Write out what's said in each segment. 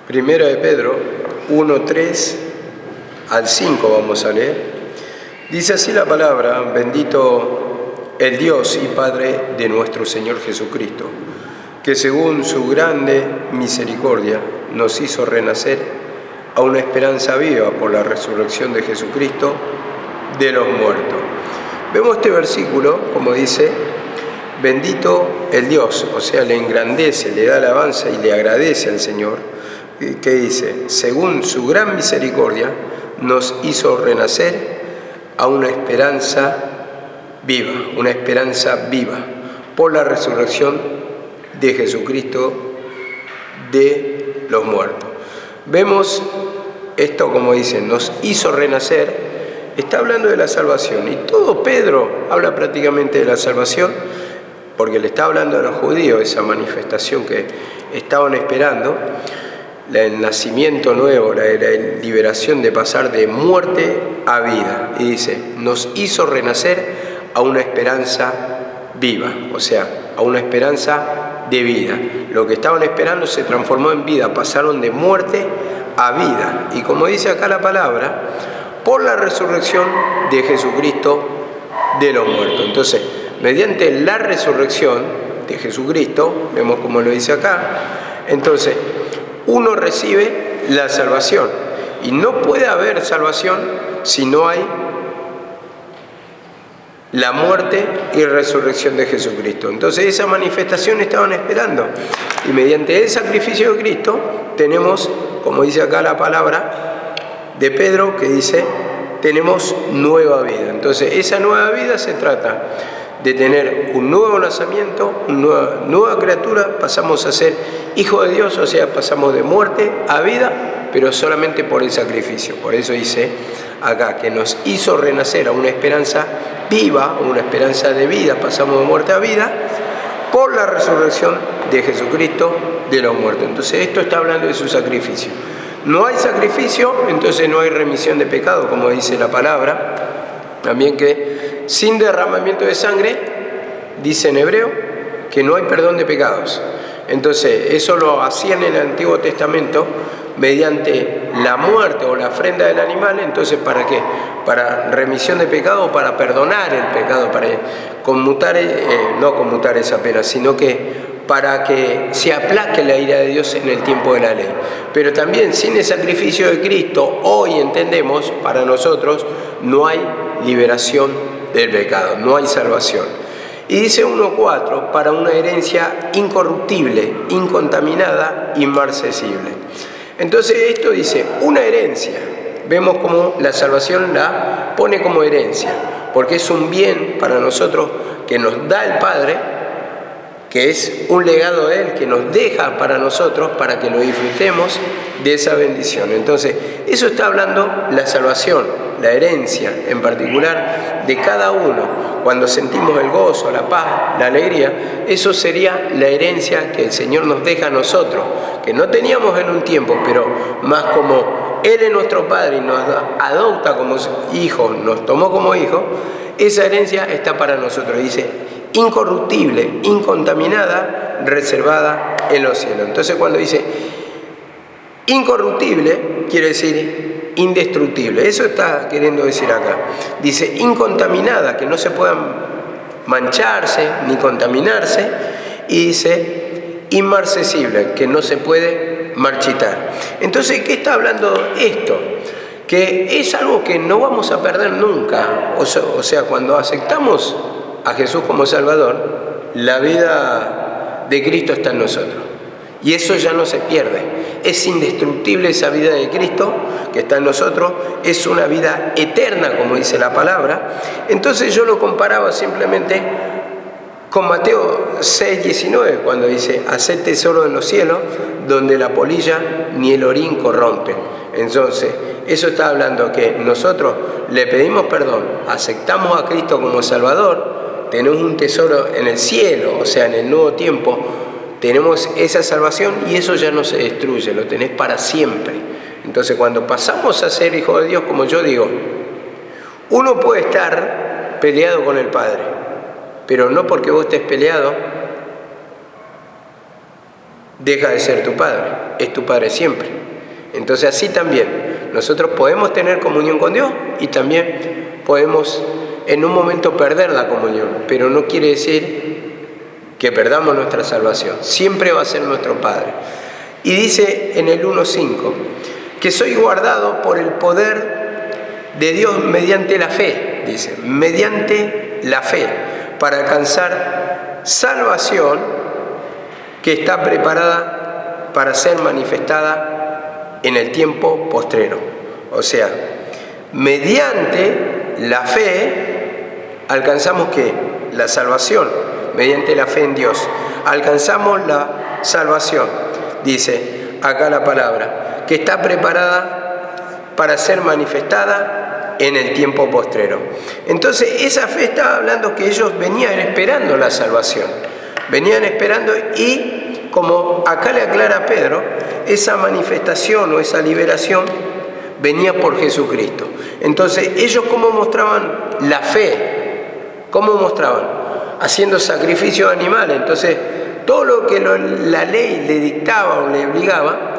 Primera de Pedro 1:3 al 5 vamos a leer. Dice así la palabra: bendito el Dios y Padre de nuestro Señor Jesucristo, que según su grande misericordia nos hizo renacer a una esperanza viva por la resurrección de Jesucristo de los muertos. Vemos este versículo como dice: bendito el Dios, o sea, le engrandece, le da alabanza y le agradece al Señor, que dice, según su gran misericordia nos hizo renacer a una esperanza viva por la resurrección de Jesucristo de los muertos. Vemos esto como dice, nos hizo renacer, está hablando de la salvación, y todo Pedro habla prácticamente de la salvación, porque le está hablando a los judíos, esa manifestación que estaban esperando, el nacimiento nuevo, la liberación de pasar de muerte a vida. Y dice, nos hizo renacer a una esperanza viva, o sea, a una esperanza de vida. Lo que estaban esperando se transformó en vida, pasaron de muerte a vida. Y como dice acá la palabra, por la resurrección de Jesucristo de los muertos. Entonces, mediante la resurrección de Jesucristo, vemos como lo dice acá, entonces uno recibe la salvación. Y no puede haber salvación si no hay la muerte y resurrección de Jesucristo. Entonces esa manifestación estaban esperando. Y mediante el sacrificio de Cristo tenemos, como dice acá la palabra de Pedro, que dice, tenemos nueva vida. Entonces esa nueva vida se trata de tener un nuevo nacimiento, una nueva criatura, pasamos a ser hijos de Dios, o sea, pasamos de muerte a vida, pero solamente por el sacrificio. Por eso dice acá que nos hizo renacer a una esperanza viva, una esperanza de vida, pasamos de muerte a vida, por la resurrección de Jesucristo de los muertos. Entonces esto está hablando de su sacrificio. No hay sacrificio, entonces no hay remisión de pecado, como dice la palabra. También que sin derramamiento de sangre, dice en hebreo, que no hay perdón de pecados. Entonces, eso lo hacían en el Antiguo Testamento mediante la muerte o la ofrenda del animal. Entonces, ¿para qué? Para remisión de pecado, para perdonar el pecado, para conmutar, no conmutar esa pena, sino que para que se aplaque la ira de Dios en el tiempo de la ley. Pero también sin el sacrificio de Cristo, hoy entendemos, para nosotros no hay liberación del pecado, no hay salvación. Y dice 1:4, para una herencia incorruptible, incontaminada, inmarcesible. Entonces esto dice, una herencia. Vemos como la salvación la pone como herencia, porque es un bien para nosotros que nos da el Padre, que es un legado de Él, que nos deja para nosotros, para que lo disfrutemos de esa bendición. Entonces, eso está hablando la salvación, la herencia en particular de cada uno. Cuando sentimos el gozo, la paz, la alegría, eso sería la herencia que el Señor nos deja a nosotros, que no teníamos en un tiempo, pero más como Él es nuestro Padre y nos adopta como hijos, nos tomó como hijos, esa herencia está para nosotros. Dice, incorruptible, incontaminada, reservada en los cielos. Entonces cuando dice incorruptible, quiere decir indestructible. Eso está queriendo decir acá. Dice incontaminada, que no se puedan mancharse ni contaminarse. Y dice inmarcesible, que no se puede marchitar. Entonces, ¿qué está hablando esto? Que es algo que no vamos a perder nunca. O sea, cuando aceptamos a Jesús como Salvador, la vida de Cristo está en nosotros. Y eso ya no se pierde. Es indestructible esa vida de Cristo que está en nosotros. Es una vida eterna, como dice la palabra. Entonces yo lo comparaba simplemente con Mateo 6:19, cuando dice, haced tesoro en los cielos, donde la polilla ni el orín corrompen. Entonces, eso está hablando que nosotros le pedimos perdón, aceptamos a Cristo como Salvador, tenemos un tesoro en el cielo, o sea, en el nuevo tiempo, tenemos esa salvación y eso ya no se destruye, lo tenés para siempre. Entonces, cuando pasamos a ser hijos de Dios, como yo digo, uno puede estar peleado con el Padre, pero no porque vos estés peleado deja de ser tu Padre, es tu Padre siempre. Entonces así también nosotros podemos tener comunión con Dios y también podemos en un momento perder la comunión, pero no quiere decir que perdamos nuestra salvación, siempre va a ser nuestro Padre. Y dice en el 1:5 que soy guardado por el poder de Dios mediante la fe, dice, mediante la fe, para alcanzar salvación que está preparada para ser manifestada en el tiempo postrero. O sea, mediante la fe alcanzamos ¿qué? La salvación, mediante la fe en Dios. Alcanzamos la salvación, dice acá la palabra, que está preparada para ser manifestada en el tiempo postrero. Entonces esa fe estaba hablando que ellos venían esperando la salvación, venían esperando, y como acá le aclara Pedro, esa manifestación o esa liberación venía por Jesucristo. Entonces ellos ¿cómo mostraban la fe? ¿Cómo mostraban? Haciendo sacrificios de animales. Entonces todo lo que la ley le dictaba o le obligaba,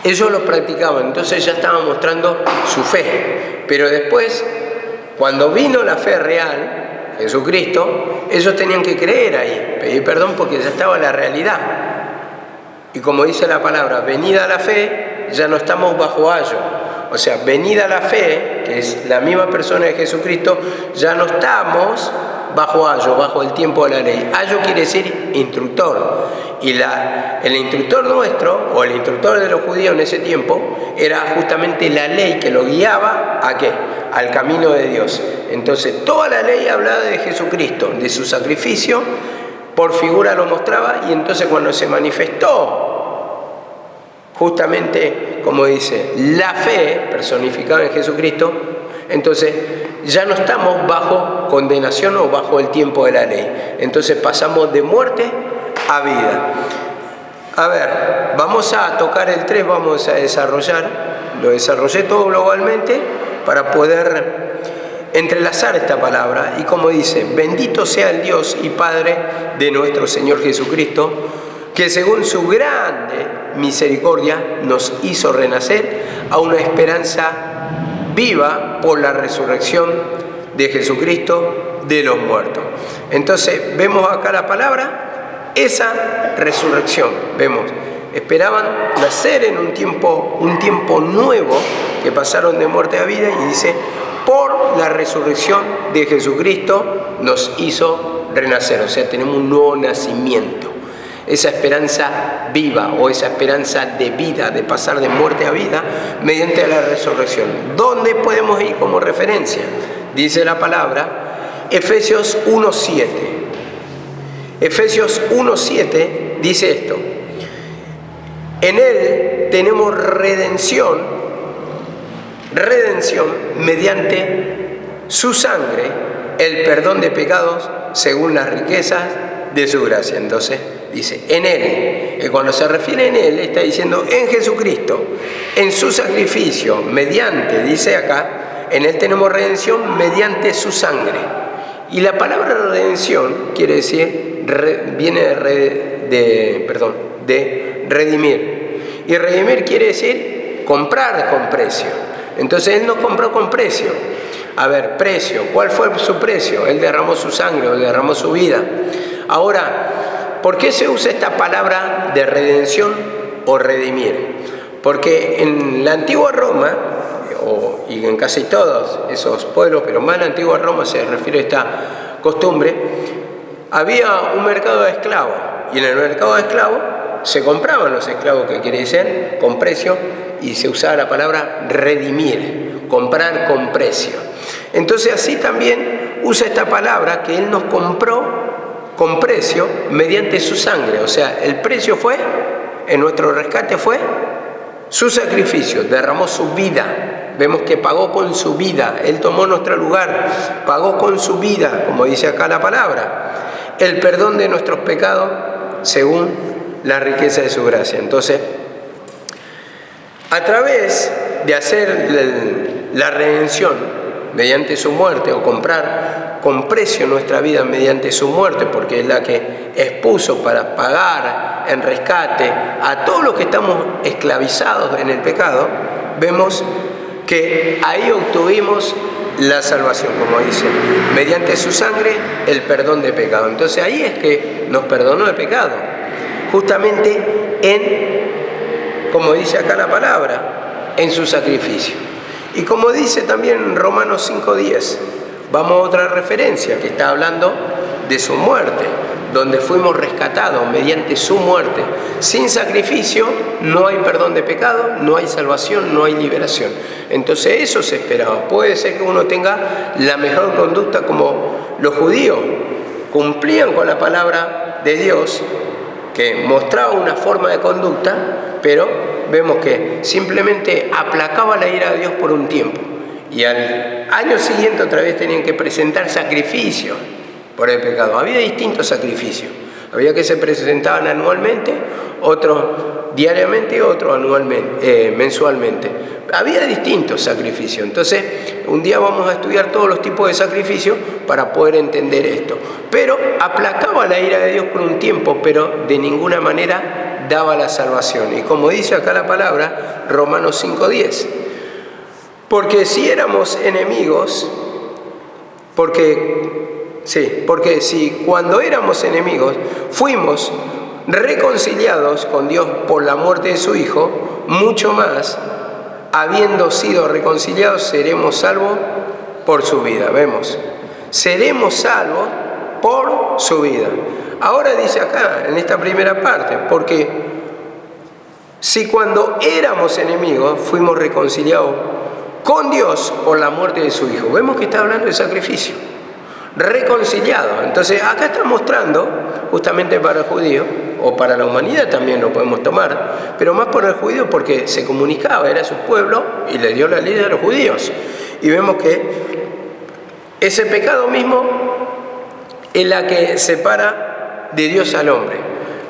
ellos lo practicaban. Entonces ya estaban mostrando su fe. Pero después, cuando vino la fe real, Jesucristo, ellos tenían que creer ahí, pedir perdón, porque ya estaba la realidad. Y como dice la palabra, venida la fe, ya no estamos bajo ayo. O sea, venida la fe, que es la misma persona de Jesucristo, ya no estamos bajo ayo, bajo el tiempo de la ley. Ayo quiere decir instructor. Y el instructor nuestro, o el instructor de los judíos en ese tiempo, era justamente la ley que lo guiaba ¿a qué? Al camino de Dios. Entonces, toda la ley hablaba de Jesucristo, de su sacrificio, por figura lo mostraba, y entonces cuando se manifestó, justamente, como dice, la fe personificada en Jesucristo, entonces ya no estamos bajo condenación o bajo el tiempo de la ley. Entonces pasamos de muerte a vida. A ver, vamos a tocar el 3, vamos a desarrollar, lo desarrollé todo globalmente para poder entrelazar esta palabra. Y como dice, bendito sea el Dios y Padre de nuestro Señor Jesucristo, que según su grande misericordia nos hizo renacer a una esperanza viva por la resurrección de Jesucristo de los muertos. Entonces vemos acá la palabra, esa resurrección, vemos, esperaban nacer en un tiempo nuevo, que pasaron de muerte a vida, y dice, por la resurrección de Jesucristo nos hizo renacer. O sea, tenemos un nuevo nacimiento. Esa esperanza viva o esa esperanza de vida, de pasar de muerte a vida mediante la resurrección. ¿Dónde podemos ir como referencia? Dice la palabra, Efesios 1:7. Efesios 1:7 dice esto: en Él tenemos redención mediante su sangre, el perdón de pecados según las riquezas de su gracia. Entonces dice, en Él. Y cuando se refiere en Él, está diciendo en Jesucristo, en su sacrificio, mediante, dice acá, en Él tenemos redención mediante su sangre. Y la palabra redención quiere decir, viene de redimir. Y redimir quiere decir comprar con precio. Entonces Él nos compró con precio. A ver, precio, ¿cuál fue su precio? Él derramó su sangre, Él derramó su vida. Ahora, ¿por qué se usa esta palabra de redención o redimir? Porque en la antigua Roma, y en casi todos esos pueblos, pero más en la antigua Roma se refiere a esta costumbre, había un mercado de esclavos, y en el mercado de esclavos se compraban los esclavos, que quiere decir con precio, y se usaba la palabra redimir, comprar con precio. Entonces así también usa esta palabra, que Él nos compró con precio mediante su sangre. O sea, el precio fue, en nuestro rescate fue su sacrificio, derramó su vida. Vemos que pagó con su vida, Él tomó nuestro lugar, pagó con su vida, como dice acá la palabra, el perdón de nuestros pecados según la riqueza de su gracia. Entonces, a través de hacer la redención mediante su muerte o comprar con precio nuestra vida mediante su muerte, porque es la que expuso para pagar en rescate a todos los que estamos esclavizados en el pecado, vemos que ahí obtuvimos la salvación, como dice, mediante su sangre el perdón de pecado. Entonces ahí es que nos perdonó de pecado, justamente como dice acá la palabra, en su sacrificio. Y como dice también en Romanos 5:10, vamos a otra referencia que está hablando de su muerte, donde fuimos rescatados mediante su muerte. Sin sacrificio no hay perdón de pecado, no hay salvación, no hay liberación. Entonces eso se esperaba. Puede ser que uno tenga la mejor conducta como los judíos, cumplían con la palabra de Dios, que mostraba una forma de conducta, pero vemos que simplemente aplacaba la ira de Dios por un tiempo. Y al año siguiente otra vez tenían que presentar sacrificios por el pecado. Había distintos sacrificios. Había que se presentaban anualmente, otros diariamente y otros mensualmente. Había distintos sacrificios. Entonces, un día vamos a estudiar todos los tipos de sacrificios para poder entender esto. Pero aplacaba la ira de Dios por un tiempo, pero de ninguna manera daba la salvación. Y como dice acá la palabra, Romanos 5:10, porque si éramos enemigos, porque si cuando éramos enemigos fuimos reconciliados con Dios por la muerte de su Hijo, mucho más, habiendo sido reconciliados, seremos salvos por su vida. Vemos, seremos salvos por su vida. Ahora dice acá, en esta primera parte, porque si cuando éramos enemigos fuimos reconciliados con Dios por la muerte de su Hijo. Vemos que está hablando de sacrificio. Reconciliado. Entonces acá está mostrando, justamente para el judío, o para la humanidad también lo podemos tomar, pero más por el judío porque se comunicaba, era su pueblo y le dio la ley a los judíos. Y vemos que ese pecado mismo es la que separa de Dios al hombre.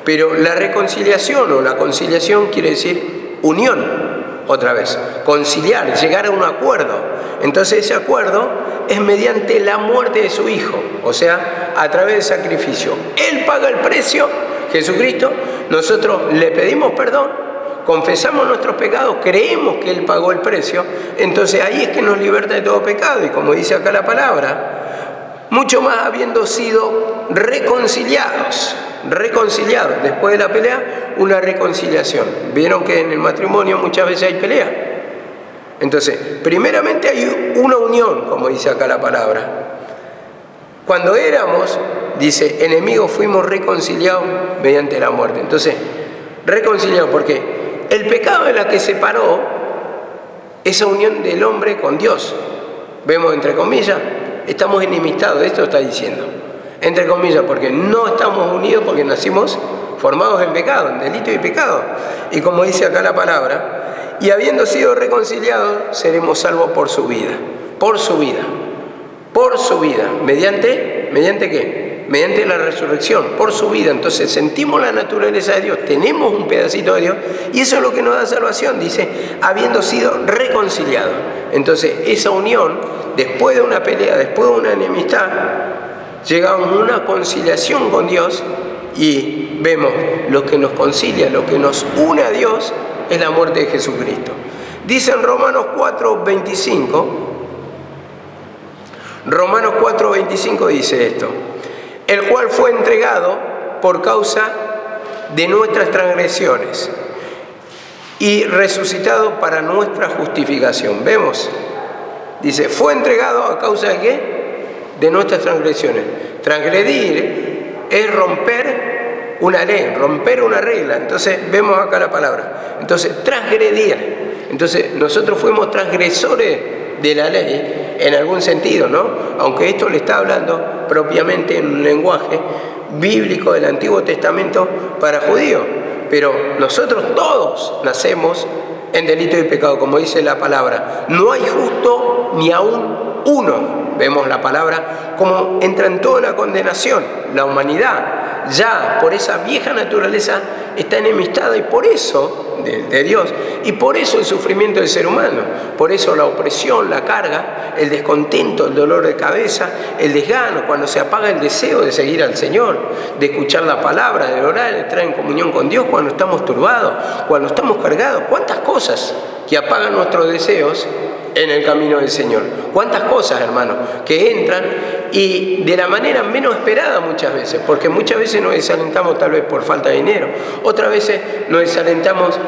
Pero la reconciliación o la conciliación quiere decir unión. Otra vez, conciliar, llegar a un acuerdo. Entonces ese acuerdo es mediante la muerte de su Hijo, o sea, a través del sacrificio. Él paga el precio, Jesucristo, nosotros le pedimos perdón, confesamos nuestros pecados, creemos que Él pagó el precio, entonces ahí es que nos liberta de todo pecado. Y como dice acá la palabra, mucho más habiendo sido reconciliados, después de la pelea, una reconciliación. Vieron que en el matrimonio muchas veces hay pelea. Entonces, primeramente hay una unión, como dice acá la palabra. Cuando éramos, dice, enemigos, fuimos reconciliados mediante la muerte. Entonces, reconciliados porque el pecado es la que separó esa unión del hombre con Dios. Vemos, entre comillas, estamos enemistados, esto está diciendo. Entre comillas, porque no estamos unidos porque nacimos formados en pecado, en delito y pecado. Y como dice acá la palabra, y habiendo sido reconciliados, seremos salvos por su vida. Por su vida. Por su vida. ¿Mediante qué? Mediante la resurrección, por su vida. Entonces sentimos la naturaleza de Dios, tenemos un pedacito de Dios, y eso es lo que nos da salvación, dice, habiendo sido reconciliados. Entonces esa unión, después de una pelea, después de una enemistad, llegamos a una conciliación con Dios y vemos lo que nos concilia, lo que nos une a Dios es la muerte de Jesucristo. Dice en Romanos 4:25, Romanos 4:25 dice esto, el cual fue entregado por causa de nuestras transgresiones y resucitado para nuestra justificación. ¿Vemos? Dice, fue entregado a causa de ¿qué? De nuestras transgresiones. Transgredir es romper una ley, romper una regla. Entonces vemos acá la palabra. Entonces transgredir. Entonces nosotros fuimos transgresores de la ley en algún sentido, ¿no? Aunque esto le está hablando propiamente en un lenguaje bíblico del Antiguo Testamento para judíos. Pero nosotros todos nacemos en delito y pecado, como dice la palabra. No hay justo ni aún uno. Vemos la palabra como entra en toda la condenación, la humanidad. ya por esa vieja naturaleza está enemistada, y por eso, de Dios, y por eso el sufrimiento del ser humano, por eso la opresión, la carga, el descontento, el dolor de cabeza, el desgano, cuando se apaga el deseo de seguir al Señor, de escuchar la palabra, de orar, de entrar en comunión con Dios, cuando estamos turbados, cuando estamos cargados. ¿Cuántas cosas que apagan nuestros deseos en el camino del Señor? ¿Cuántas cosas, hermanos, que entran y de la manera menos esperada muchas veces? Porque muchas veces nos desalentamos tal vez por falta de dinero, otras veces nos desalentamos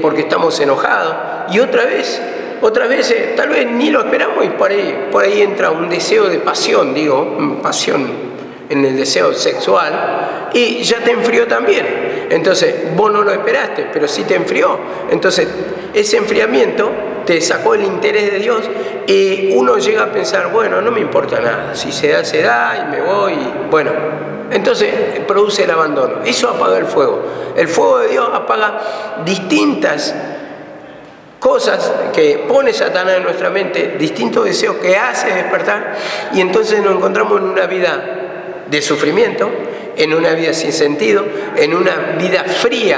porque estamos enojados, y otras veces tal vez ni lo esperamos, y por ahí entra un deseo de pasión, pasión en el deseo sexual, y ya te enfrió también. Entonces vos no lo esperaste, pero sí te enfrió. Entonces ese enfriamiento te sacó el interés de Dios, y uno llega a pensar, bueno, no me importa nada, si se da y me voy, y bueno, entonces produce el abandono. Eso apaga el fuego. El fuego de Dios apaga distintas cosas que pone Satanás en nuestra mente, distintos deseos que hace despertar, y entonces nos encontramos en una vida de sufrimiento, en una vida sin sentido, en una vida fría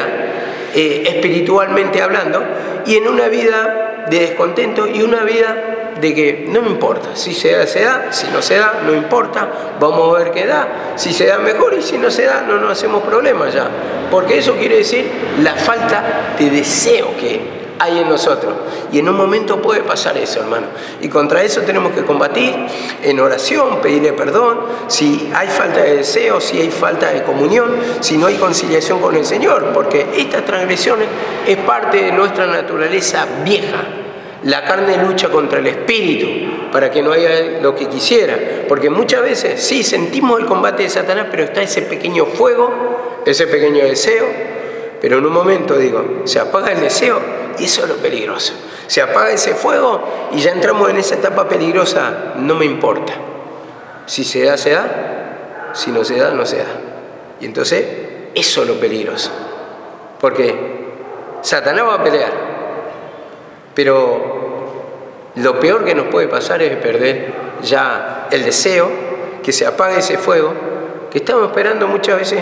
espiritualmente hablando, y en una vida de descontento, y una vida de que no me importa, si se da, si no se da, no importa, vamos a ver qué da, si se da mejor, y si no se da, no nos hacemos problemas ya, porque eso quiere decir la falta de deseo que hay en nosotros. Y en un momento puede pasar eso, hermano. Y contra eso tenemos que combatir en oración, pedirle perdón, si hay falta de deseo, si hay falta de comunión, si no hay conciliación con el Señor, porque estas transgresiones es parte de nuestra naturaleza vieja. La carne lucha contra el espíritu para que no haya lo que quisiera, porque muchas veces sí sentimos el combate de Satanás, pero está ese pequeño fuego, ese pequeño deseo, pero en un momento, se apaga el deseo, y eso es lo peligroso. Se apaga ese fuego y ya entramos en esa etapa peligrosa. No me importa. Si se da, se da. Si no se da, no se da. Y entonces, eso es lo peligroso. Porque Satanás va a pelear. Pero lo peor que nos puede pasar es perder ya el deseo, que se apague ese fuego, que estamos esperando muchas veces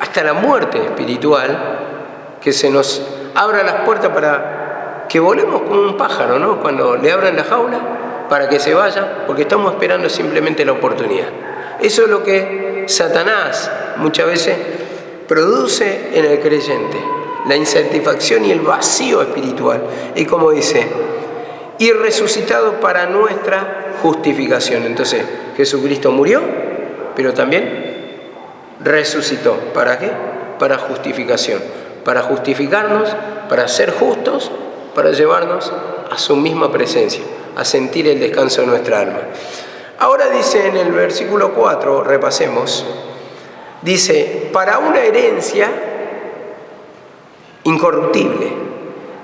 hasta la muerte espiritual, que se nos abra las puertas para que volemos como un pájaro, ¿no? Cuando le abran la jaula para que se vaya, porque estamos esperando simplemente la oportunidad. Eso es lo que Satanás muchas veces produce en el creyente, la insatisfacción y el vacío espiritual. Y como dice, y resucitado para nuestra justificación. Entonces, Jesucristo murió, pero también resucitó. ¿Para qué? Para justificación. Para justificarnos, para ser justos, para llevarnos a su misma presencia, a sentir el descanso de nuestra alma. Ahora dice en el versículo 4, repasemos, dice, para una herencia incorruptible,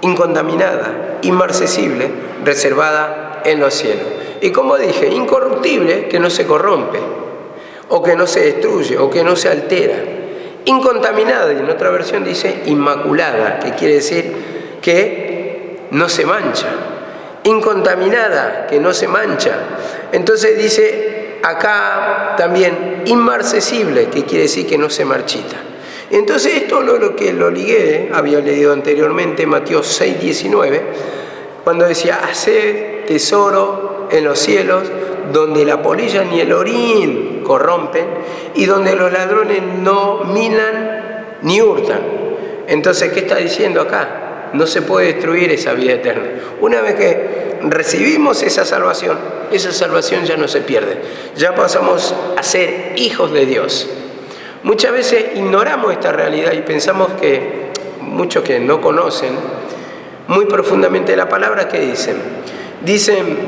incontaminada, inmarcesible, reservada en los cielos. Y como dije, incorruptible, que no se corrompe, o que no se destruye, o que no se altera. Incontaminada, y en otra versión dice inmaculada, que quiere decir que no se mancha. Incontaminada, que no se mancha. Entonces dice acá también inmarcesible, que quiere decir que no se marchita. Entonces esto lo que lo ligué, había leído anteriormente Mateo 6:19, cuando decía, haced tesoro en los cielos, donde la polilla ni el orín corrompen, y donde los ladrones no minan ni hurtan. Entonces, ¿qué está diciendo acá? No se puede destruir esa vida eterna. Una vez que recibimos esa salvación ya no se pierde. Ya pasamos a ser hijos de Dios. Muchas veces ignoramos esta realidad y pensamos que muchos que no conocen muy profundamente la palabra, ¿qué dicen? Dicen,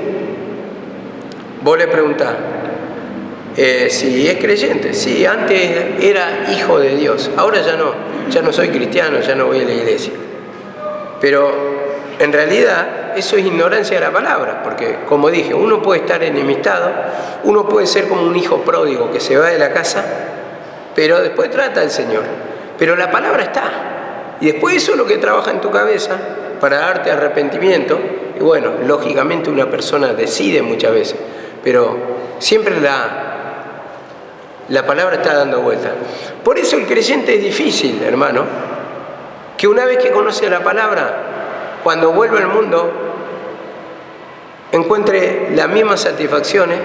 vos le preguntás, si es creyente, sí, antes era hijo de Dios, ahora ya no soy cristiano, ya no voy a la iglesia. Pero en realidad eso es ignorancia de la palabra, porque como dije, uno puede estar enemistado, uno puede ser como un hijo pródigo que se va de la casa, pero después trata al Señor. Pero la palabra está, y después eso es lo que trabaja en tu cabeza para darte arrepentimiento. Y bueno, lógicamente una persona decide muchas veces, pero siempre la palabra está dando vuelta. Por eso el creyente es difícil, hermano, que una vez que conoce la palabra, cuando vuelve al mundo, encuentre las mismas satisfacciones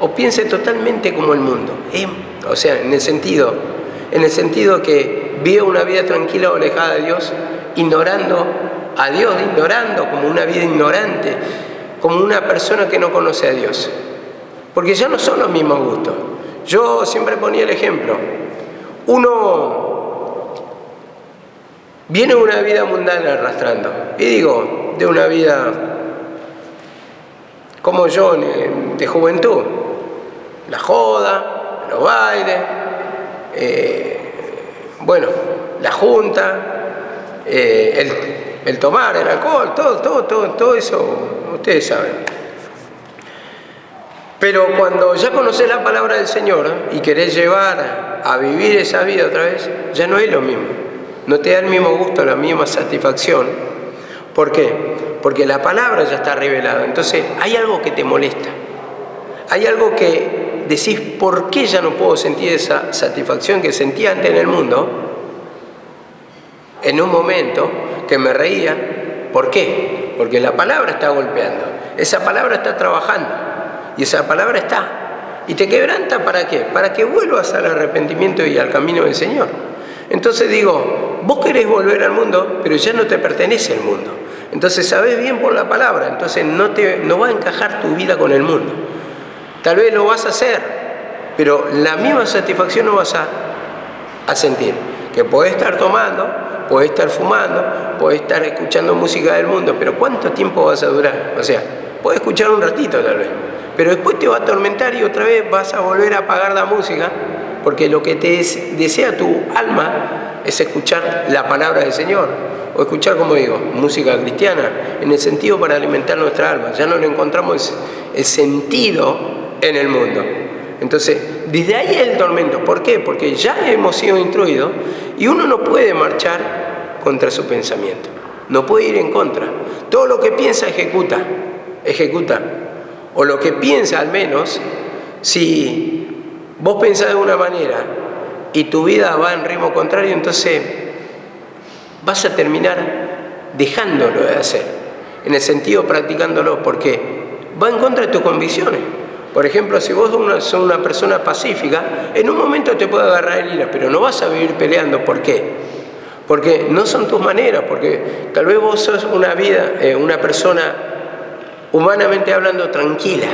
o piense totalmente como el mundo. O sea, en el sentido que vive una vida tranquila o alejada de Dios, ignorando a Dios, ignorando como una vida ignorante, como una persona que no conoce a Dios. Porque ya no son los mismos gustos. Yo siempre ponía el ejemplo. Uno viene de una vida mundana arrastrando. Y digo, de una vida como yo, de juventud. La joda, los bailes, la junta, el tomar, el alcohol, todo eso, ustedes saben. Pero cuando ya conocés la palabra del Señor y querés llevar a vivir esa vida otra vez, ya no es lo mismo. No te da el mismo gusto, la misma satisfacción. ¿Por qué? Porque la palabra ya está revelada. Entonces hay algo que te molesta. Hay algo que decís, ¿por qué ya no puedo sentir esa satisfacción que sentía antes en el mundo? En un momento que me reía. ¿Por qué? Porque la palabra está golpeando. Esa palabra está trabajando. Y esa palabra está. Y te quebranta, ¿para qué? Para que vuelvas al arrepentimiento y al camino del Señor. Entonces digo, vos querés volver al mundo, pero ya no te pertenece el mundo. Entonces sabés bien por la palabra, entonces no va a encajar tu vida con el mundo. Tal vez lo vas a hacer, pero la misma satisfacción no vas a sentir. Que podés estar tomando, podés estar fumando, podés estar escuchando música del mundo, pero ¿cuánto tiempo vas a durar? O sea, podés escuchar un ratito tal vez, pero después te va a atormentar y otra vez vas a volver a apagar la música, porque lo que te desea tu alma es escuchar la palabra del Señor, o escuchar, como digo, música cristiana, en el sentido para alimentar nuestra alma. Ya no le encontramos el sentido en el mundo. Entonces, desde ahí el tormento. ¿Por qué? Porque ya hemos sido instruidos y uno no puede marchar contra su pensamiento. No puede ir en contra. Todo lo que piensa, ejecuta. O lo que piensa, al menos, si vos pensás de una manera y tu vida va en ritmo contrario, entonces vas a terminar dejándolo de hacer. En el sentido practicándolo, porque va en contra de tus convicciones. Por ejemplo, si vos sos una persona pacífica, en un momento te puede agarrar el ira, pero no vas a vivir peleando. ¿Por qué? Porque no son tus maneras, porque tal vez vos sos una persona humanamente hablando tranquila.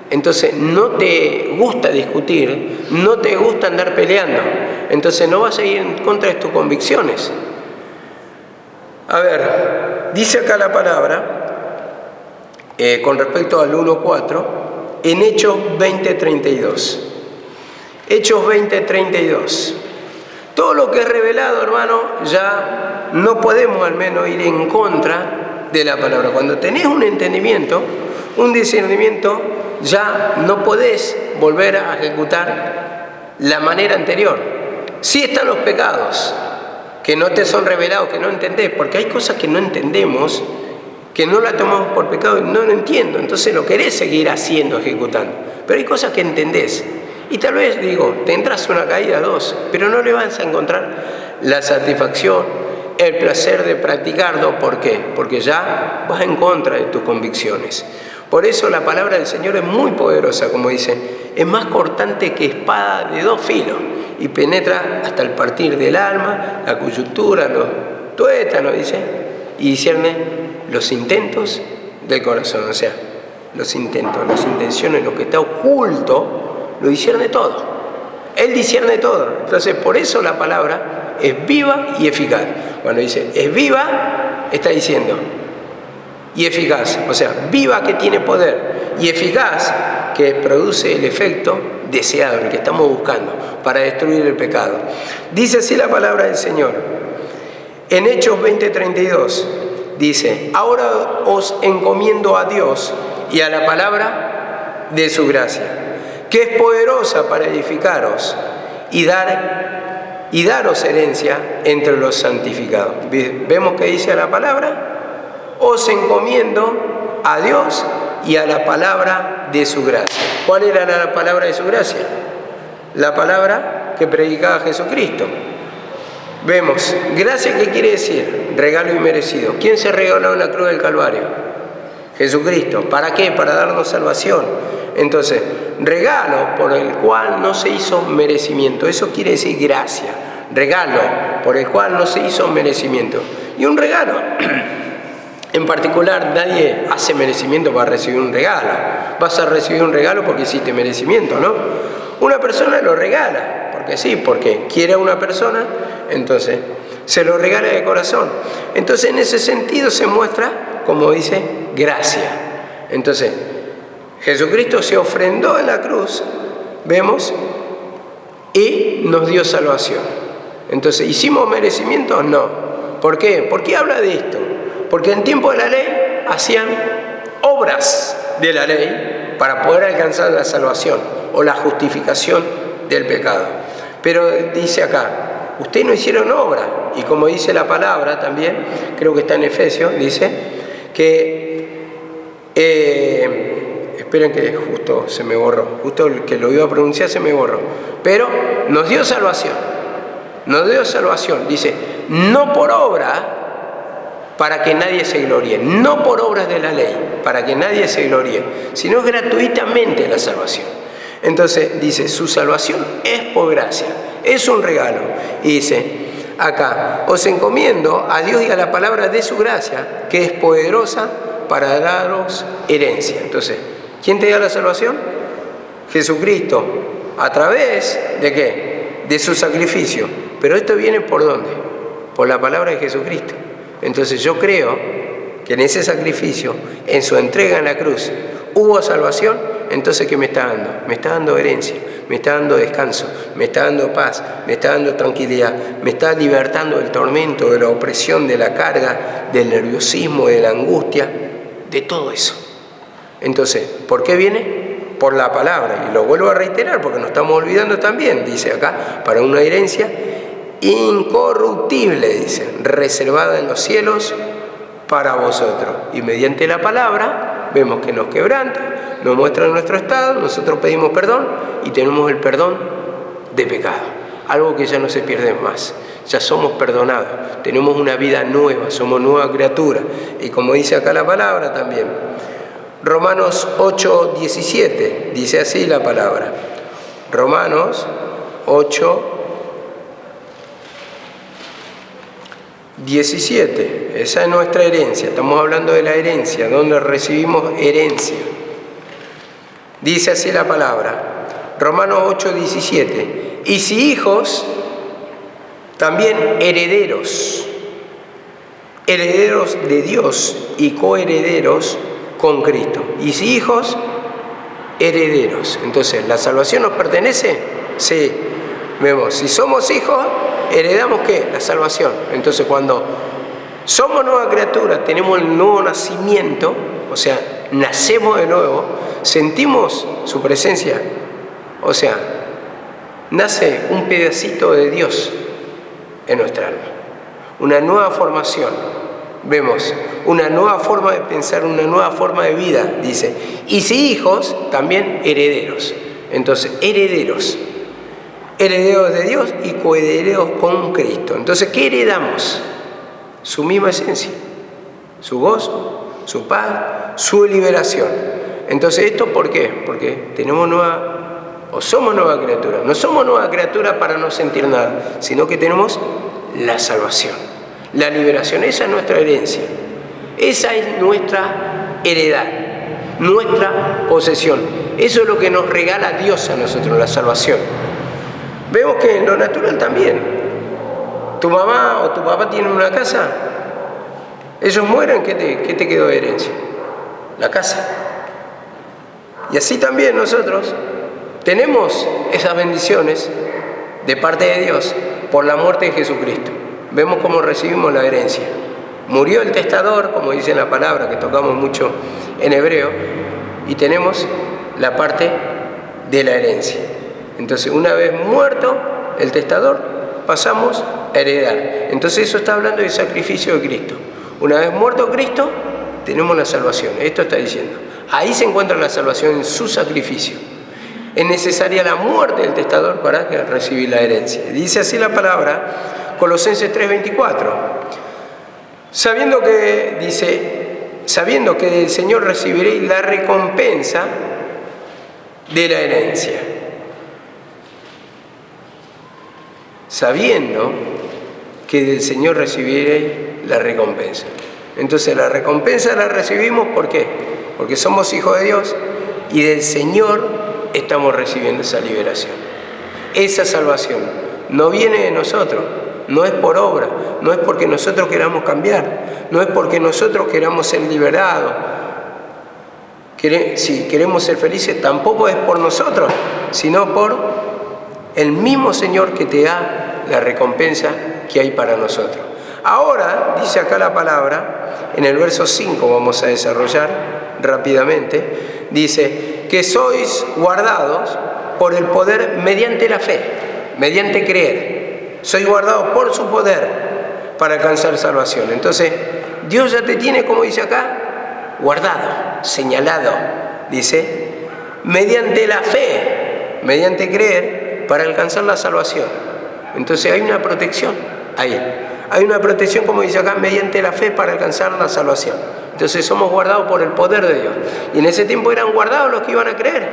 Entonces no te gusta discutir, no te gusta andar peleando. Entonces no vas a ir en contra de tus convicciones. A ver, dice acá la palabra, con respecto al 1.4, en Hechos 20.32. Hechos 20.32. Todo lo que es revelado, hermano, ya no podemos al menos ir en contra de la palabra. Cuando tenés un entendimiento, un discernimiento, ya no podés volver a ejecutar la manera anterior. Sí están los pecados que no te son revelados, que no entendés, porque hay cosas que no entendemos, que no la tomamos por pecado, no lo entiendo, entonces lo querés seguir haciendo, ejecutando. Pero hay cosas que entendés. Y tal vez, tendrás una caída, dos, pero no le vas a encontrar la satisfacción, el placer de practicarlo. ¿Por qué? Porque ya vas en contra de tus convicciones. Por eso la palabra del Señor es muy poderosa, como dice, es más cortante que espada de dos filos y penetra hasta el partir del alma, la coyuntura, los tuétanos, dice, y discierne los intentos del corazón. O sea, los intentos, las intenciones, lo que está oculto, lo discierne todo. Él discierne todo. Entonces, por eso la palabra es viva y eficaz. Cuando dice es viva, está diciendo y eficaz, o sea, viva que tiene poder y eficaz que produce el efecto deseado, el que estamos buscando para destruir el pecado. Dice así la palabra del Señor. En Hechos 20.32 dice, ahora os encomiendo a Dios y a la palabra de su gracia, que es poderosa para edificaros y daros herencia entre los santificados. ¿Vemos que dice la palabra? Os encomiendo a Dios y a la palabra de su gracia. ¿Cuál era la palabra de su gracia? La palabra que predicaba Jesucristo. Vemos, gracia, ¿qué quiere decir? Regalo inmerecido. ¿Quién se regaló en la cruz del Calvario? Jesucristo. ¿Para qué? Para darnos salvación. Entonces, regalo por el cual no se hizo merecimiento. Eso quiere decir gracia. Regalo por el cual no se hizo merecimiento. Y un regalo. En particular, nadie hace merecimiento para recibir un regalo. Vas a recibir un regalo porque hiciste merecimiento, ¿no? Una persona lo regala, porque sí, porque quiere a una persona, entonces se lo regala de corazón. Entonces, en ese sentido se muestra, como dice, gracia. Entonces, Jesucristo se ofrendó en la cruz, vemos, y nos dio salvación. Entonces, ¿hicimos merecimiento? No. ¿Por qué? ¿Por qué habla de esto? Porque en tiempo de la ley hacían obras de la ley para poder alcanzar la salvación o la justificación del pecado. Pero dice acá, ustedes no hicieron obra, y como dice la palabra también, creo que está en Efesios, dice que, esperen que justo se me borró, justo el que lo iba a pronunciar se me borró, pero nos dio salvación, dice, no por obra, para que nadie se gloríe, no por obras de la ley, para que nadie se gloríe, sino gratuitamente la salvación. Entonces dice, su salvación es por gracia, es un regalo. Y dice, acá, os encomiendo a Dios y a la palabra de su gracia, que es poderosa para daros herencia. Entonces, ¿quién te da la salvación? Jesucristo, a través de ¿qué? De su sacrificio. Pero esto viene ¿por dónde? Por la palabra de Jesucristo. Entonces yo creo que en ese sacrificio, en su entrega en la cruz, hubo salvación. Entonces, ¿qué me está dando? Me está dando herencia, me está dando descanso, me está dando paz, me está dando tranquilidad, me está libertando del tormento, de la opresión, de la carga, del nerviosismo, de la angustia, de todo eso. Entonces, ¿por qué viene? Por la palabra. Y lo vuelvo a reiterar porque nos estamos olvidando también, dice acá, para una herencia incorruptible, dice, reservada en los cielos para vosotros. Y mediante la palabra vemos que nos quebranta, nos muestra nuestro estado, nosotros pedimos perdón y tenemos el perdón de pecado, algo que ya no se pierde más, ya somos perdonados, tenemos una vida nueva, somos nueva criatura. Y como dice acá la palabra también, Romanos 8:17, dice así la palabra, Romanos 8:17, esa es nuestra herencia, estamos hablando de la herencia, donde recibimos herencia. Dice así la palabra, Romanos 8:17, y si hijos, también herederos, herederos de Dios y coherederos con Cristo. Y si hijos, herederos. Entonces, ¿la salvación nos pertenece? Sí. Vemos, si somos hijos, heredamos ¿qué? La salvación. Entonces, cuando somos nueva criatura, tenemos el nuevo nacimiento, o sea, nacemos de nuevo, sentimos su presencia, o sea, nace un pedacito de Dios en nuestra alma, una nueva formación. Vemos una nueva forma de pensar, una nueva forma de vida, dice. Y si hijos, también herederos. Entonces, herederos de Dios y coherederos con Cristo. Entonces, ¿qué heredamos? Su misma esencia, su gozo, su paz, su liberación. Entonces, ¿esto por qué? Porque tenemos somos nueva criatura. No somos nueva criatura para no sentir nada, sino que tenemos la salvación, la liberación. Esa es nuestra herencia, esa es nuestra heredad, nuestra posesión. Eso es lo que nos regala Dios a nosotros, la salvación. Vemos que en lo natural también, tu mamá o tu papá tienen una casa, ellos mueren, ¿qué te quedó de herencia? La casa. Y así también nosotros tenemos esas bendiciones de parte de Dios por la muerte de Jesucristo. Vemos cómo recibimos la herencia. Murió el testador, como dice la palabra que tocamos mucho en hebreo, y tenemos la parte de la herencia. Entonces, una vez muerto el testador, pasamos a heredar. Entonces, eso está hablando del sacrificio de Cristo. Una vez muerto Cristo, tenemos la salvación. Esto está diciendo. Ahí se encuentra la salvación en su sacrificio. es necesaria la muerte del testador para recibir la herencia. Dice así la palabra, Colosenses 3:24. Sabiendo que del Señor recibiréis la recompensa de la herencia. Sabiendo que del Señor recibiréis la recompensa. Entonces la recompensa la recibimos, ¿por qué? Porque somos hijos de Dios y del Señor estamos recibiendo esa liberación. Esa salvación no viene de nosotros, no es por obra, no es porque nosotros queramos cambiar, no es porque nosotros queramos ser liberados. Si queremos ser felices, tampoco es por nosotros, sino por el mismo Señor que te da la recompensa que hay para nosotros. Ahora, dice acá la palabra, en el verso 5 vamos a desarrollar rápidamente, dice que sois guardados por el poder mediante la fe, mediante creer. Sois guardados por su poder para alcanzar salvación. Entonces, Dios ya te tiene, como dice acá, guardado, señalado, dice, mediante la fe, mediante creer, para alcanzar la salvación. Entonces hay una protección ahí. Hay una protección, como dice acá, mediante la fe para alcanzar la salvación. Entonces somos guardados por el poder de Dios. Y en ese tiempo eran guardados los que iban a creer.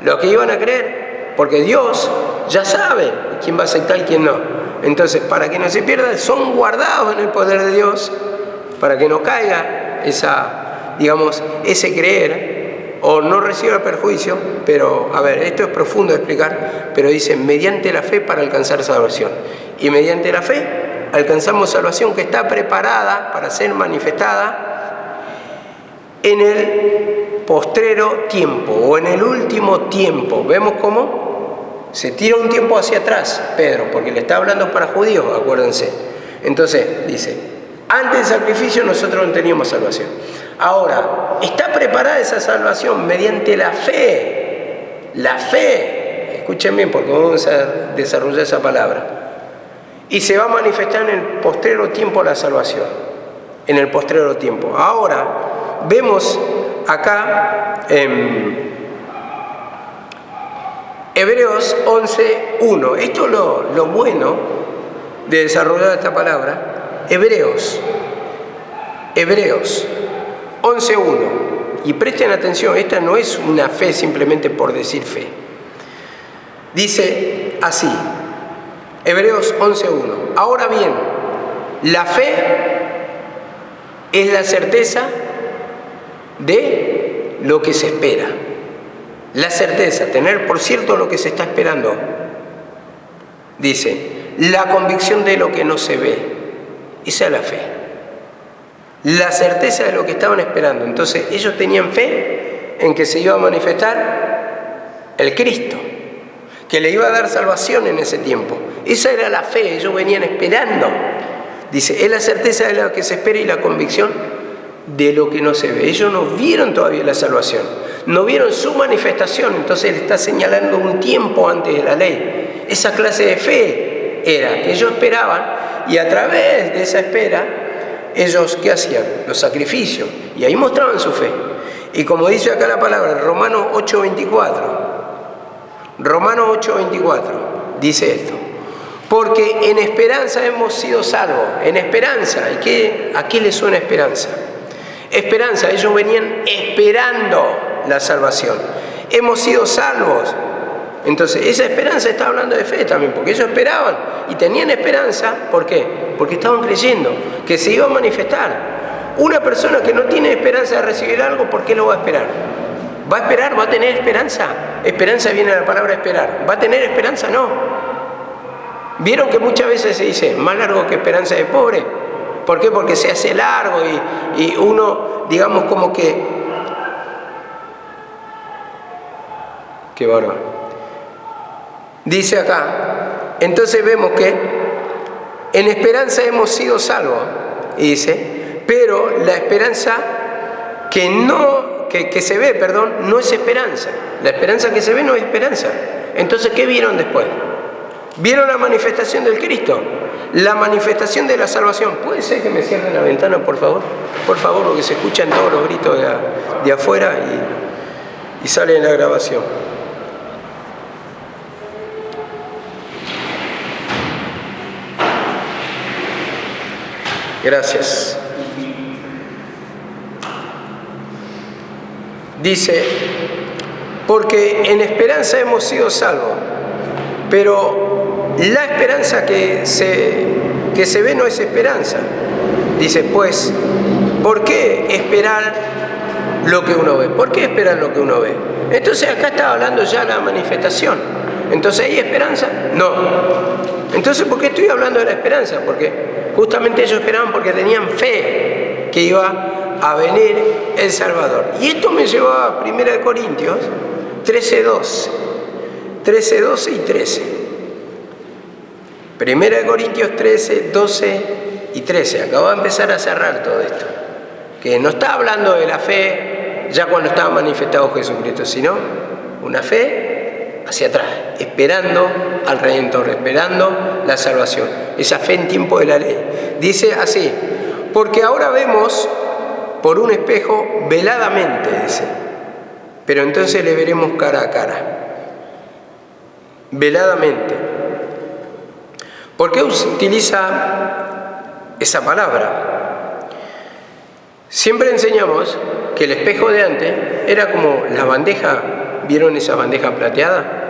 Los que iban a creer, porque Dios ya sabe quién va a aceptar y quién no. Entonces, para que no se pierdan, son guardados en el poder de Dios, para que no caiga ese creer, o no reciba perjuicio. Pero, a ver, esto es profundo de explicar, pero dice, mediante la fe para alcanzar salvación. Y mediante la fe alcanzamos salvación que está preparada para ser manifestada en el postrero tiempo o en el último tiempo. ¿Vemos cómo? Se tira un tiempo hacia atrás, Pedro, porque le está hablando para judíos, acuérdense. Entonces, dice, antes del sacrificio nosotros no teníamos salvación. Ahora, está preparada esa salvación mediante la fe. La fe, escuchen bien porque vamos a desarrollar esa palabra. Y se va a manifestar en el postrero tiempo la salvación. En el postrero tiempo. Ahora, vemos acá en Hebreos 11:1. Esto es lo bueno de desarrollar esta palabra. Hebreos 11:1. Y presten atención, esta no es una fe simplemente por decir fe. Dice así. Hebreos 11:1. Ahora bien, la fe es la certeza de lo que se espera. La certeza, tener por cierto lo que se está esperando. Dice, la convicción de lo que no se ve. Esa es la fe. La certeza de lo que estaban esperando. Entonces, ellos tenían fe en que se iba a manifestar el Cristo, que le iba a dar salvación en ese tiempo. Esa era la fe, ellos venían esperando. Dice, es la certeza de lo que se espera y la convicción de lo que no se ve. Ellos no vieron todavía la salvación, no vieron su manifestación, entonces él está señalando un tiempo antes de la ley. Esa clase de fe era que ellos esperaban y a través de esa espera, ellos, ¿qué hacían? Los sacrificios, y ahí mostraban su fe. Y como dice acá la palabra, Romanos 8:24, dice esto: porque en esperanza hemos sido salvos. En esperanza. ¿A qué le suena esperanza? Esperanza, ellos venían esperando la salvación. Hemos sido salvos. Entonces, esa esperanza está hablando de fe también, porque ellos esperaban y tenían esperanza. ¿Por qué? Porque estaban creyendo que se iba a manifestar. Una persona que no tiene esperanza de recibir algo, ¿por qué lo va a esperar? ¿Va a esperar? ¿Va a tener esperanza? Esperanza viene de la palabra esperar. ¿Va a tener esperanza? No. ¿Vieron que muchas veces se dice más largo que esperanza de pobre? ¿Por qué? Porque se hace largo y uno, digamos, como que... ¡Qué bárbaro! Dice acá, entonces vemos que en esperanza hemos sido salvos. Y dice, pero la esperanza que se ve, no es esperanza. La esperanza que se ve no es esperanza. Entonces, ¿qué vieron después? ¿Vieron la manifestación del Cristo? La manifestación de la salvación. ¿Puede ser que me cierren la ventana, por favor? Por favor, porque se escuchan todos los gritos de afuera y sale en la grabación. Gracias. Dice, porque en esperanza hemos sido salvos, pero la esperanza que se ve no es esperanza. Dice, pues, ¿por qué esperar lo que uno ve? ¿Por qué esperar lo que uno ve? Entonces acá está hablando ya la manifestación. Entonces, ¿hay esperanza? No. Entonces, ¿por qué estoy hablando de la esperanza? Porque justamente ellos esperaban porque tenían fe que iba a venir el Salvador. Y esto me llevaba a 1 Corintios 13:12. 13:12 y 13. 1 Corintios 13, 12 y 13. Acabo de empezar a cerrar todo esto. Que no está hablando de la fe ya cuando estaba manifestado Jesucristo, sino una fe hacia atrás, esperando al Redentor, esperando la salvación. Esa fe en tiempo de la ley. Dice así, porque ahora vemos por un espejo veladamente, dice, pero entonces le veremos cara a cara. Veladamente. ¿Por qué utiliza esa palabra? Siempre enseñamos que el espejo de antes era como la bandeja, ¿vieron esa bandeja plateada?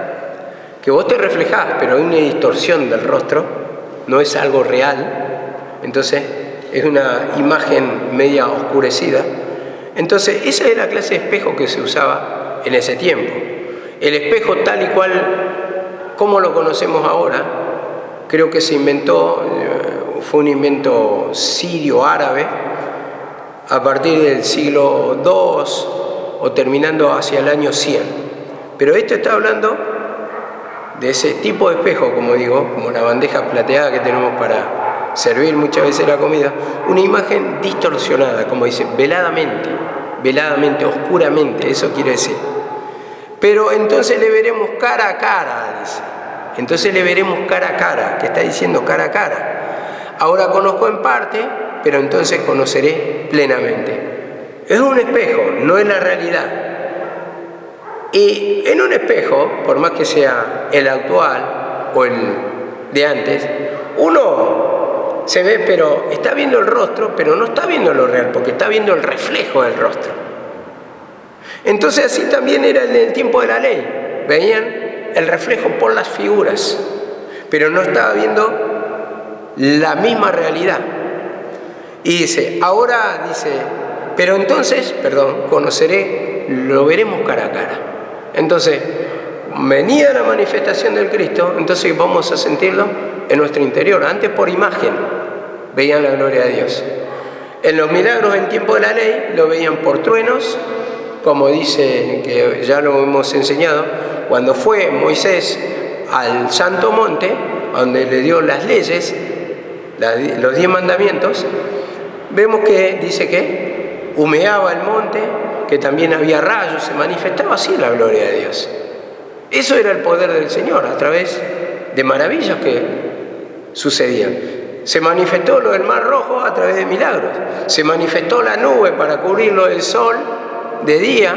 Que vos te reflejás, pero hay una distorsión del rostro, no es algo real, entonces es una imagen media oscurecida. Entonces esa es la clase de espejo que se usaba en ese tiempo. El espejo tal y cual como lo conocemos ahora, creo que se inventó, fue un invento sirio-árabe, a partir del siglo II o terminando hacia el año 100. Pero esto está hablando de ese tipo de espejo, como digo, como la bandeja plateada que tenemos para servir muchas veces la comida, una imagen distorsionada, como dice, veladamente, oscuramente, eso quiere decir. Pero entonces le veremos cara a cara, dice. Entonces le veremos cara a cara, que está diciendo cara a cara. Ahora conozco en parte, pero entonces conoceré plenamente. Es un espejo, no es la realidad. Y en un espejo, por más que sea el actual o el de antes, uno se ve, pero está viendo el rostro, pero no está viendo lo real, porque está viendo el reflejo del rostro. Entonces así también era en el tiempo de la ley. Veían el reflejo por las figuras, pero no estaba viendo la misma realidad. Y dice, ahora dice, pero entonces, conoceré, lo veremos cara a cara. Entonces, venida la manifestación del Cristo, entonces vamos a sentirlo en nuestro interior. Antes por imagen veían la gloria de Dios. En los milagros en tiempo de la ley lo veían por truenos, como dice, que ya lo hemos enseñado, cuando fue Moisés al Santo Monte, donde le dio las leyes, los 10 mandamientos, vemos que dice que humeaba el monte, que también había rayos, se manifestaba así la gloria de Dios. Eso era el poder del Señor, a través de maravillas que sucedían. Se manifestó lo del Mar Rojo a través de milagros. Se manifestó la nube para cubrirlo del sol de día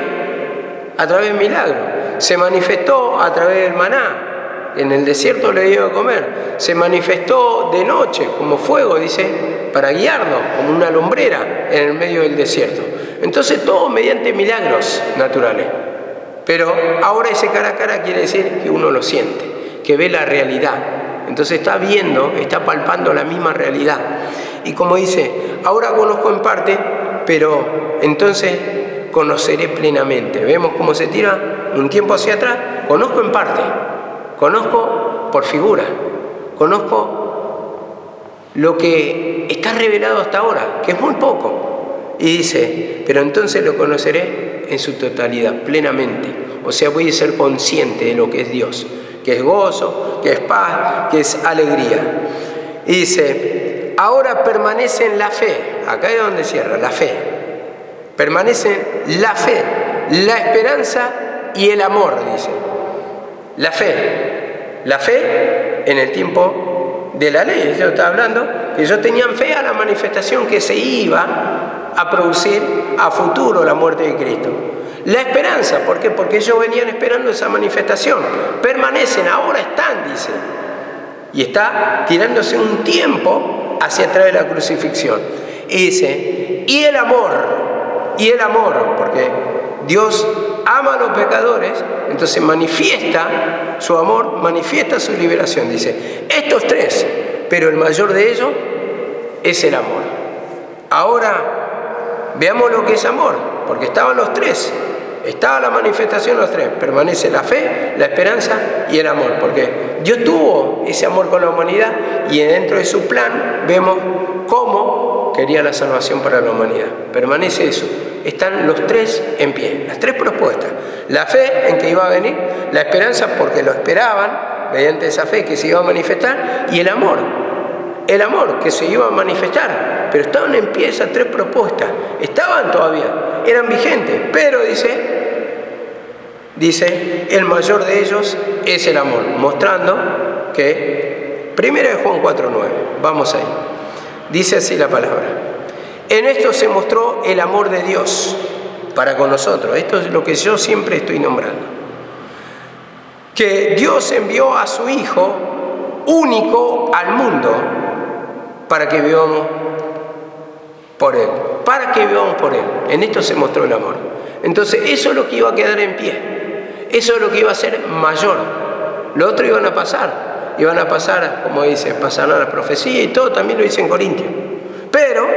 a través de milagros. Se manifestó a través del maná. En el desierto le dio a comer. Se manifestó de noche como fuego, dice, para guiarnos, como una lumbrera en el medio del desierto. Entonces todo mediante milagros naturales. Pero ahora ese cara a cara quiere decir que uno lo siente, que ve la realidad. Entonces está viendo, está palpando la misma realidad. Y como dice, ahora conozco en parte, pero entonces conoceré plenamente. Vemos cómo se tira un tiempo hacia atrás. Conozco en parte, conozco por figura, conozco lo que está revelado hasta ahora, que es muy poco. Y dice, pero entonces lo conoceré en su totalidad, plenamente. O sea, voy a ser consciente de lo que es Dios, que es gozo, que es paz, que es alegría. Y dice, ahora permanece en la fe. Acá es donde cierra, la fe. Permanecen la fe, la esperanza y el amor, dice. La fe en el tiempo de la ley. Yo estaba hablando que ellos tenían fe a la manifestación que se iba a producir a futuro la muerte de Cristo. La esperanza, ¿por qué? Porque ellos venían esperando esa manifestación. Permanecen, ahora están, dice. Y está tirándose un tiempo hacia atrás de la crucifixión. Y dice, y el amor, porque Dios ama a los pecadores, entonces manifiesta su amor, manifiesta su liberación. Dice, estos tres, pero el mayor de ellos es el amor. Ahora, veamos lo que es amor, porque estaban los tres. Estaba la manifestación de los tres. Permanece la fe, la esperanza y el amor. Porque Dios tuvo ese amor con la humanidad y dentro de su plan vemos cómo quería la salvación para la humanidad. Permanece eso. Están los tres en pie. Las tres propuestas. La fe en que iba a venir, la esperanza porque lo esperaban mediante esa fe que se iba a manifestar y el amor. El amor que se iba a manifestar. Pero estaban en pie esas tres propuestas. Estaban todavía. Eran vigentes. Pero dice, el mayor de ellos es el amor, mostrando que, 1 Juan 4:9, vamos ahí, dice así la palabra, en esto se mostró el amor de Dios para con nosotros, esto es lo que yo siempre estoy nombrando, que Dios envió a su Hijo único al mundo para que vivamos por Él, en esto se mostró el amor. Entonces eso es lo que iba a quedar en pie. Eso es lo que iba a ser mayor. Lo otro iban a pasar, como dice, pasarán la profecía y todo, también lo dice en Corintios. Pero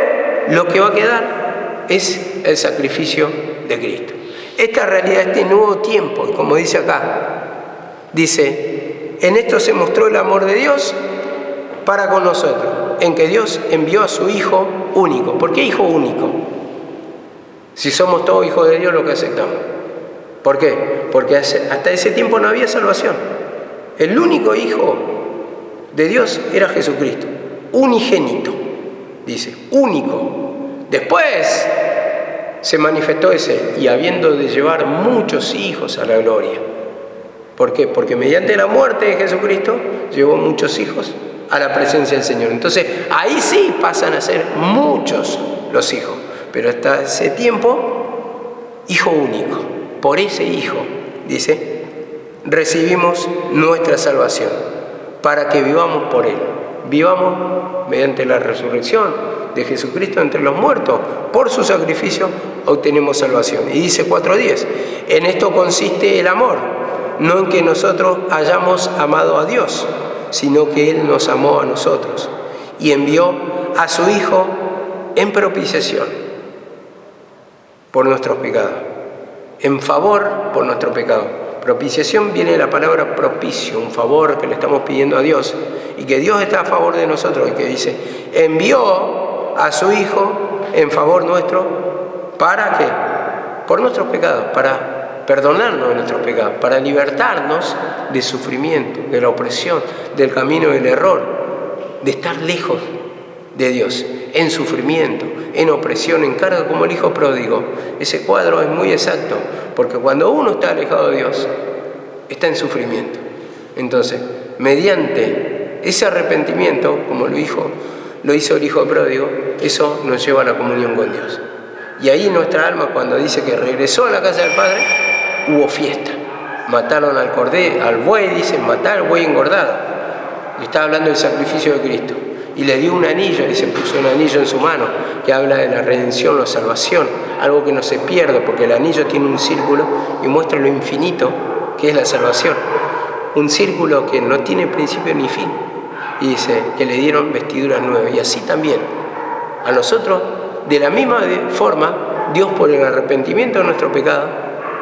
lo que va a quedar es el sacrificio de Cristo. Esta realidad, este nuevo tiempo, como dice acá, dice, en esto se mostró el amor de Dios para con nosotros, en que Dios envió a su Hijo único. ¿Por qué Hijo único? Si somos todos hijos de Dios, lo que aceptamos. ¿Por qué? Porque hasta ese tiempo no había salvación. El único Hijo de Dios era Jesucristo, unigénito, dice, único. Después se manifestó ese, y habiendo de llevar muchos hijos a la gloria. ¿Por qué? Porque mediante la muerte de Jesucristo llevó muchos hijos a la presencia del Señor. Entonces, ahí sí pasan a ser muchos los hijos. Pero hasta ese tiempo, Hijo único. Por ese Hijo, dice, recibimos nuestra salvación, para que vivamos por Él. Vivamos mediante la resurrección de Jesucristo entre los muertos. Por su sacrificio obtenemos salvación. Y dice 4:10, en esto consiste el amor, no en que nosotros hayamos amado a Dios, sino que Él nos amó a nosotros y envió a su Hijo en propiciación por nuestros pecados, en favor por nuestro pecado. Propiciación viene de la palabra propicio, un favor que le estamos pidiendo a Dios y que Dios está a favor de nosotros, y que dice, envió a su Hijo en favor nuestro, ¿para qué? Por nuestros pecados, para perdonarnos de nuestros pecados, para libertarnos del sufrimiento, de la opresión, del camino del error, de estar lejos de Dios, en sufrimiento, en opresión, en carga, como el hijo pródigo. Ese cuadro es muy exacto, porque cuando uno está alejado de Dios, está en sufrimiento. Entonces, mediante ese arrepentimiento, como lo hizo el hijo pródigo, eso nos lleva a la comunión con Dios. Y ahí nuestra alma, cuando dice que regresó a la casa del Padre, hubo fiesta. Mataron al cordero, al buey, dicen, matar al buey engordado. Y está hablando del sacrificio de Cristo. Y le dio un anillo, y se puso un anillo en su mano, que habla de la redención, la salvación, algo que no se pierde, porque el anillo tiene un círculo y muestra lo infinito que es la salvación. Un círculo que no tiene principio ni fin. Y dice que le dieron vestiduras nuevas. Y así también, a nosotros, de la misma forma, Dios, por el arrepentimiento de nuestro pecado,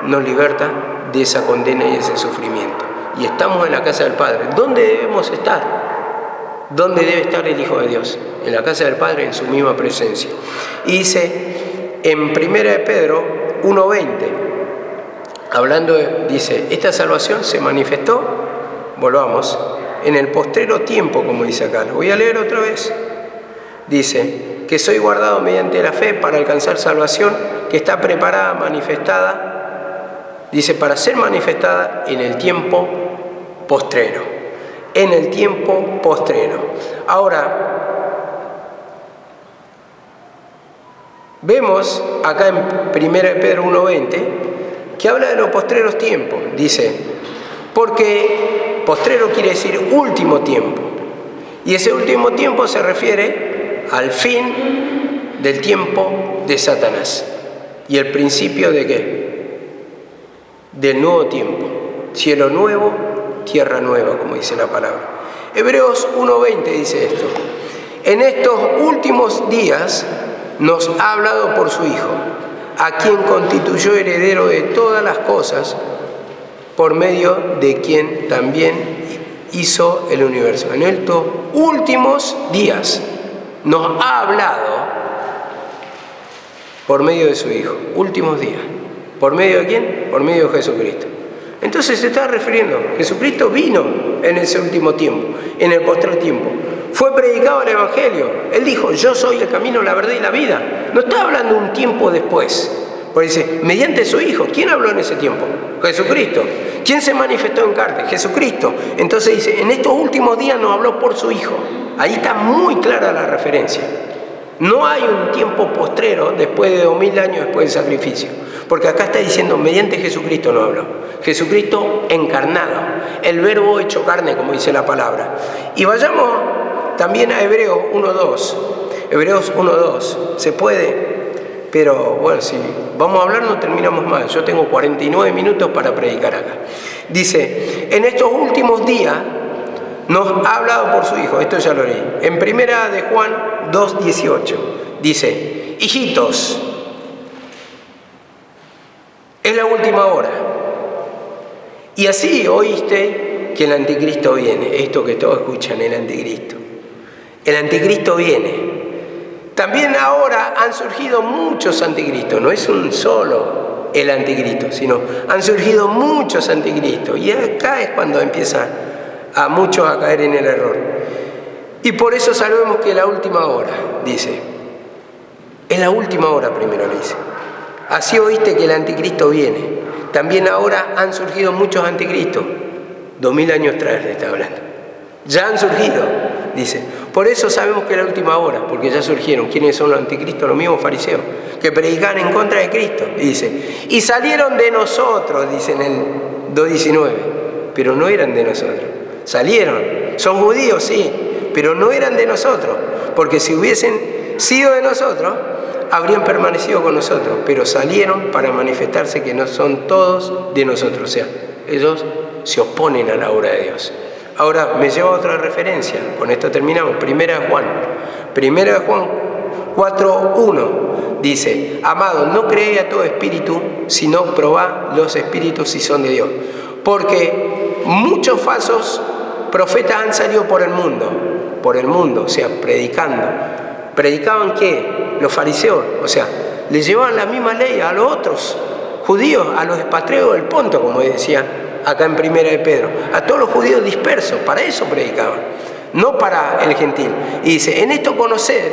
nos liberta de esa condena y ese sufrimiento. Y estamos en la casa del Padre. ¿Dónde debemos estar? ¿Dónde debe estar el Hijo de Dios? En la casa del Padre, en su misma presencia. Y dice en 1 Pedro 1:20, hablando, dice, esta salvación se manifestó, volvamos, en el postrero tiempo, como dice acá. Lo voy a leer otra vez. Dice, que soy guardado mediante la fe para alcanzar salvación, que está preparada, manifestada, dice, para ser manifestada en el tiempo postrero. En el tiempo postrero. Ahora, vemos acá en 1 Pedro 1:20 que habla de los postreros tiempos. Dice, porque postrero quiere decir último tiempo. Y ese último tiempo se refiere al fin del tiempo de Satanás. ¿Y el principio de qué? Del nuevo tiempo. Cielo nuevo, tierra nueva, como dice la palabra. Hebreos 1:20 dice esto. En estos últimos días nos ha hablado por su Hijo, a quien constituyó heredero de todas las cosas, por medio de quien también hizo el universo. En estos últimos días nos ha hablado por medio de su Hijo. Últimos días. ¿Por medio de quién? Por medio de Jesucristo. Entonces se está refiriendo, Jesucristo vino en ese último tiempo, en el postrer tiempo. Fue predicado el Evangelio. Él dijo, yo soy el camino, la verdad y la vida. No está hablando un tiempo después. Porque dice, mediante su Hijo. ¿Quién habló en ese tiempo? Jesucristo. ¿Quién se manifestó en carne? Jesucristo. Entonces dice, en estos últimos días nos habló por su Hijo. Ahí está muy clara la referencia. No hay un tiempo postrero después de 2000 años después del sacrificio. Porque acá está diciendo, mediante Jesucristo nos habló. Jesucristo encarnado. El verbo hecho carne, como dice la palabra. Y vayamos también a Hebreos 1:2. Hebreos 1:2. Se puede, pero bueno, si vamos a hablar no terminamos más. Yo tengo 49 minutos para predicar acá. Dice, en estos últimos días nos ha hablado por su Hijo. Esto ya lo leí. En primera de Juan 2:18 dice, hijitos, es la última hora. Y así oíste que el anticristo viene. Esto que todos escuchan, el anticristo. El anticristo viene. También ahora han surgido muchos anticristos. No es un solo el anticristo, sino han surgido muchos anticristos. Y acá es cuando empieza a muchos a caer en el error. Y por eso sabemos que es la última hora, dice. Es la última hora, primero le dice. Así oíste que el anticristo viene. También ahora han surgido muchos anticristos. 2000 años atrás le está hablando. Ya han surgido, dice. Por eso sabemos que es la última hora, porque ya surgieron. ¿Quiénes son los anticristos? Los mismos fariseos, que predican en contra de Cristo. Y dice, y salieron de nosotros, dice en el 2:19, pero no eran de nosotros. Salieron. Son judíos, sí, pero no eran de nosotros, porque si hubiesen sido de nosotros, habrían permanecido con nosotros, pero salieron para manifestarse que no son todos de nosotros. O sea, ellos se oponen a la obra de Dios. Ahora me lleva a otra referencia, con esto terminamos. Primera de Juan 4:1 dice, amados, no creéis a todo espíritu, sino probad los espíritus si son de Dios, porque muchos falsos profetas han salido por el mundo, o sea, predicando. ¿Predicaban qué? Los fariseos, o sea, le llevaban la misma ley a los otros judíos, a los expatriados del Ponto, como decía acá en Primera de Pedro, a todos los judíos dispersos. Para eso predicaban, no para el gentil. Y dice, en esto conoced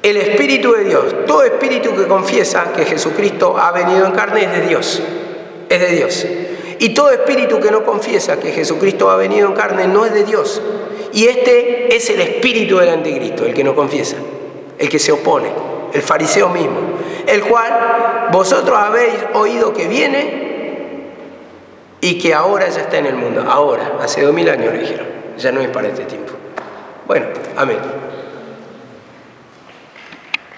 el Espíritu de Dios. Todo espíritu que confiesa que Jesucristo ha venido en carne es de Dios, es de Dios. Y todo espíritu que no confiesa que Jesucristo ha venido en carne no es de Dios. Y este es el espíritu del anticristo, el que no confiesa, el que se opone, el fariseo mismo, el cual vosotros habéis oído que viene y que ahora ya está en el mundo. Ahora, hace 2000 años le dijeron, ya no es para este tiempo. Bueno, amén.